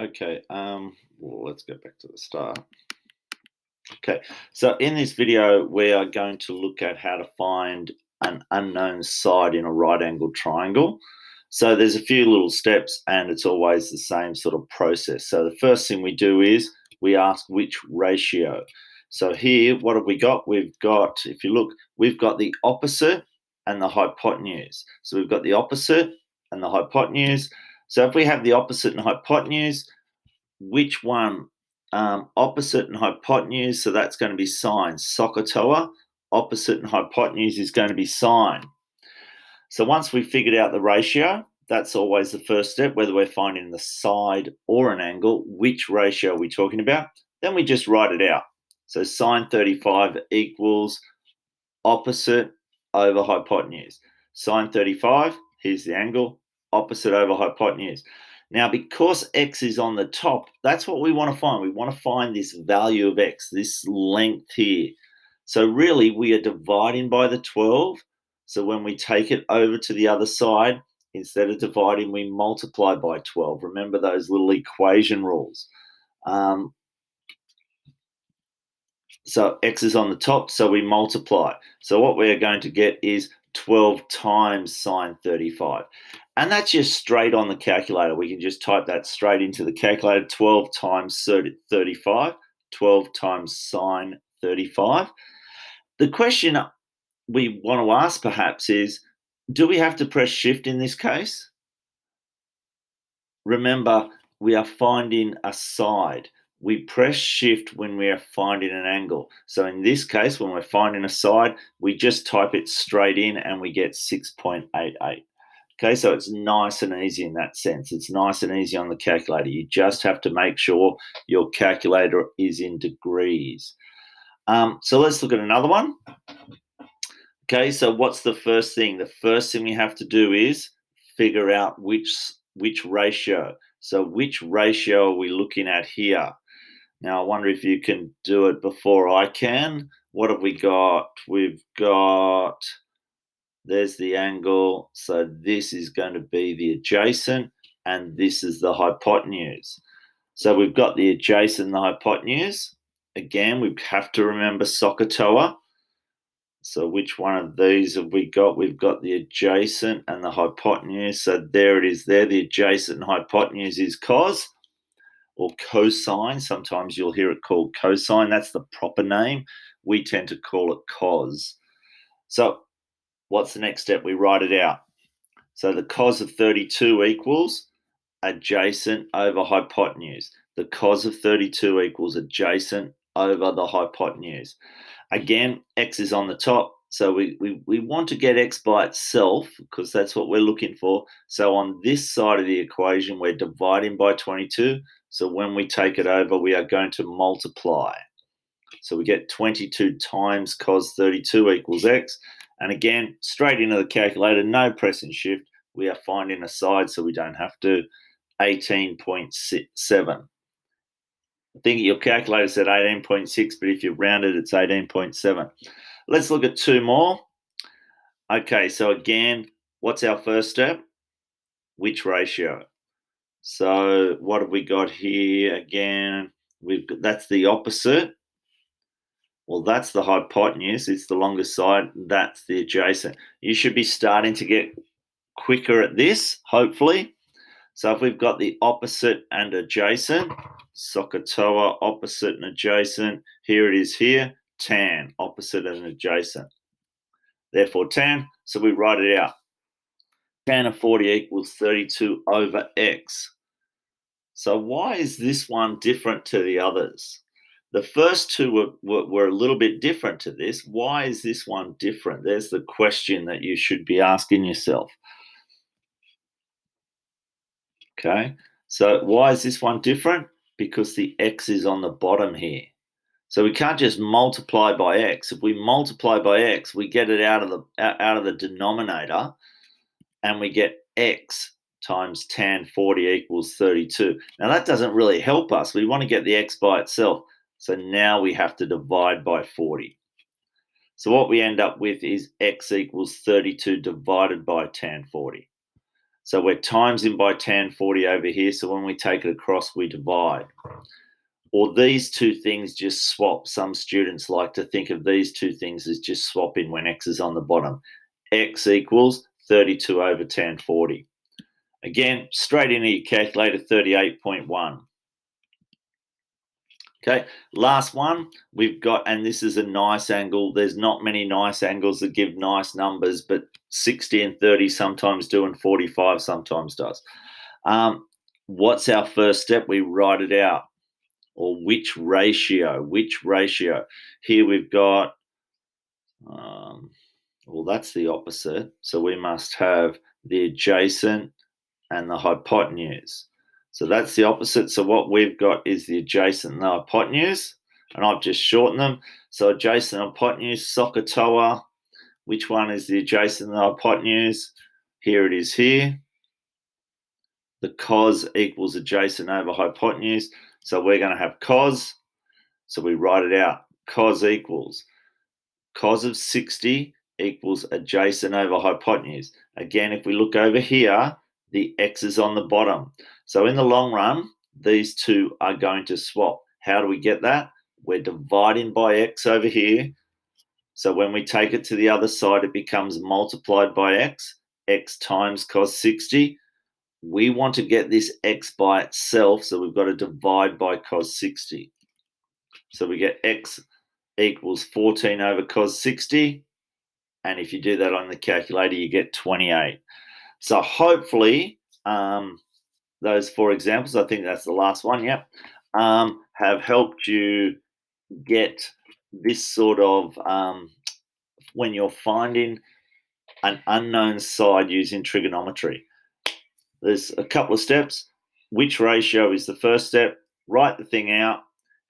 Okay, well, let's go back to the start. Okay, so in this video, we are going to look at how to find an unknown side in a right angled triangle. So there's a few little steps and it's always the same sort of process. So the first thing we do is we ask which ratio. So here, what have we got? We've got, if you look, we've got the opposite and the hypotenuse. So we've got the opposite and the hypotenuse. So if we have the opposite and hypotenuse, which one? Opposite and hypotenuse, so that's going to be sine. SOHCAHTOA, opposite and hypotenuse is going to be sine. So once we've figured out the ratio, that's always the first step, whether we're finding the side or an angle, which ratio are we talking about? Then we just write it out. So sine 35 equals opposite over hypotenuse. Sine 35, here's the angle, opposite over hypotenuse. Now, because x is on the top, that's what we want to find. We want to find this value of x, this length here. So really, we are dividing by the 12. So when we take it over to the other side, instead of dividing, we multiply by 12. Remember those little equation rules. So x is on the top, so we multiply. So what we're going to get is 12 times sine 35. And that's just straight on the calculator. We can just type that straight into the calculator. 12 times 35, 12 times sine 35. The question we want to ask perhaps is, do we have to press shift in this case? Remember, we are finding a side. We press shift when we are finding an angle. So in this case, when we're finding a side, we just type it straight in and we get 6.88. Okay, so it's nice and easy in that sense. It's nice and easy on the calculator. You just have to make sure your calculator is in degrees. So let's look at another one. Okay, so what's the first thing? The first thing we have to do is figure out which ratio. So which ratio are we looking at here? Now, I wonder if you can do it before I can. What have we got? We've got, there's the angle. So this is going to be the adjacent, and this is the hypotenuse. So we've got the adjacent and the hypotenuse. Again, we have to remember SOHCAHTOA. So which one of these have we got? We've got the adjacent and the hypotenuse. So there it is there. The adjacent and hypotenuse is cos or cosine. Sometimes you'll hear it called cosine. That's the proper name. We tend to call it cos. So what's the next step? We write it out. So the cos of 32 equals adjacent over hypotenuse. The cos of 32 equals adjacent over the hypotenuse. Again, x is on the top, so we want to get x by itself because that's what we're looking for. So on this side of the equation, we're dividing by 22. So when we take it over, we are going to multiply. So we get 22 times cos 32 equals x. And again, straight into the calculator, no pressing shift. We are finding a side, so we don't have to. 18.7. I think your calculator said 18.6, but if you round it, it's 18.7. Let's look at two more. Okay, so again, what's our first step? Which ratio? So what have we got here? Again, that's the opposite. Well, that's the hypotenuse. It's the longest side. That's the adjacent. You should be starting to get quicker at this, hopefully. So if we've got the opposite and adjacent, SOHCAHTOA, opposite and adjacent, here it is here, tan, opposite and adjacent. Therefore tan, so we write it out. Tan of 40 equals 32 over x. So why is this one different to the others? The first two were a little bit different to this. Why is this one different? There's the question that you should be asking yourself. Okay, so why is this one different? Because the x is on the bottom here. So we can't just multiply by x. If we multiply by x, we get it out of the denominator, and we get x times tan 40 equals 32. Now that doesn't really help us. We want to get the x by itself. So now we have to divide by 40. So what we end up with is x equals 32 divided by tan 40. So we're timesing by tan 40 over here. So when we take it across, we divide. Or these two things just swap. Some students like to think of these two things as just swapping when x is on the bottom. X equals 32 over tan 40. Again, straight into your calculator, 38.1. Okay, last one we've got, and this is a nice angle. There's not many nice angles that give nice numbers, but 60 and 30 sometimes do, and 45 sometimes does. What's our first step? We write it out. Or which ratio? Which ratio? Here we've got, well, that's the opposite. So we must have the adjacent and the hypotenuse. So that's the opposite. So what we've got is the adjacent and the hypotenuse, and I've just shortened them. So adjacent and hypotenuse, SOHCAHTOA. Which one is the adjacent and the hypotenuse? Here it is here. The cos equals adjacent over hypotenuse. So we're going to have cos. So we write it out. Cos equals cos of 60 equals adjacent over hypotenuse. Again, if we look over here, the x is on the bottom. So in the long run, these two are going to swap. How do we get that? We're dividing by x over here. So when we take it to the other side, it becomes multiplied by x times cos 60. We want to get this x by itself, so we've got to divide by cos 60. So we get x equals 14 over cos 60. And if you do that on the calculator, you get 28. So hopefully those 4 examples, I think that's the last one, yep, have helped you get this sort of, when you're finding an unknown side using trigonometry. There's a couple of steps. Which ratio is the first step? Write the thing out.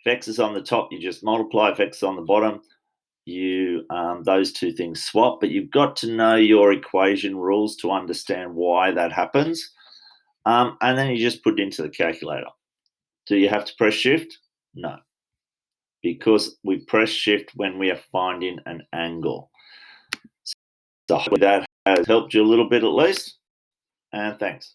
If x is on the top, you just multiply. If x is on the bottom, you those two things swap. But you've got to know your equation rules to understand why that happens. And then you just put it into the calculator. Do you have to press shift? No, because we press shift when we are finding an angle. So hopefully that has helped you a little bit at least. And thanks.